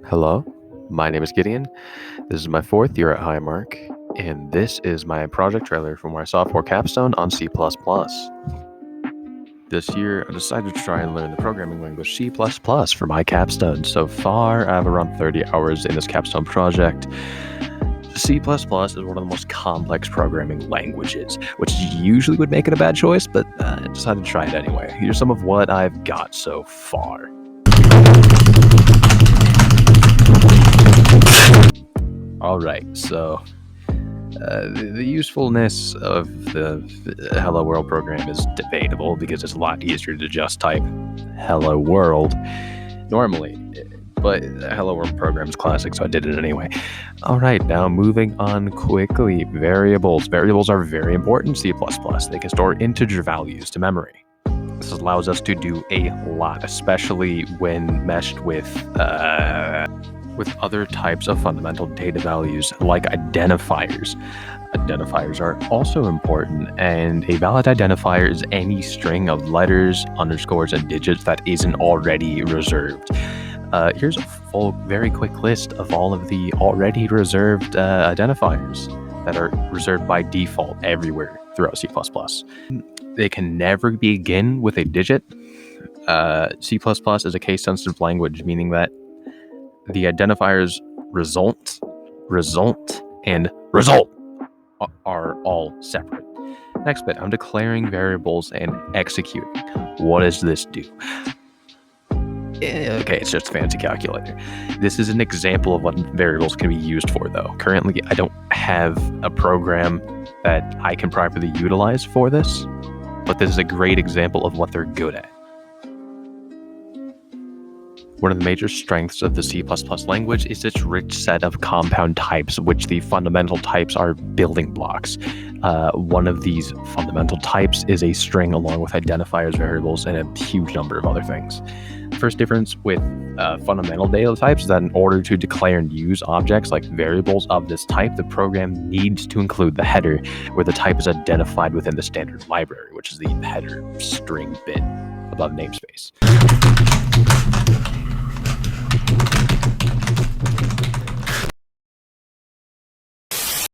Hello, my name is Gideon. This is my fourth year at Marq, and this is my project trailer for my sophomore capstone on C++. This year, I decided to try and learn the programming language C++ for my capstone. So far, I have around 30 hours in this capstone project. C++ is one of the most complex programming languages, which usually would make it a bad choice, but I decided to try it anyway. Here's some of what I've got so far. Alright, so the usefulness of the Hello World program is debatable because it's a lot easier to just type Hello World normally, but the Hello World program is classic, so I did it anyway. Alright, now moving on quickly. Variables. Variables are very important in C++. They can store integer values to memory. This allows us to do a lot, especially when meshed with other types of fundamental data values like identifiers. Identifiers are also important, and a valid identifier is any string of letters, underscores, and digits that isn't already reserved. Here's a very quick list of all of the already reserved identifiers that are reserved by default everywhere throughout C++. They can never begin with a digit. C++ is a case-sensitive language, meaning that the identifiers result, and result are all separate. Next bit, I'm declaring variables and executing. What does this do? Okay, it's just a fancy calculator. This is an example of what variables can be used for, though. Currently, I don't have a program that I can properly utilize for this, but this is a great example of what they're good at. One of the major strengths of the C++ language is its rich set of compound types, which the fundamental types are building blocks. One of these fundamental types is a string along with identifiers, variables, and a huge number of other things. First difference with fundamental data types is that in order to declare and use objects like variables of this type, the program needs to include the header, where the type is identified within the standard library, which is the header string bit above namespace.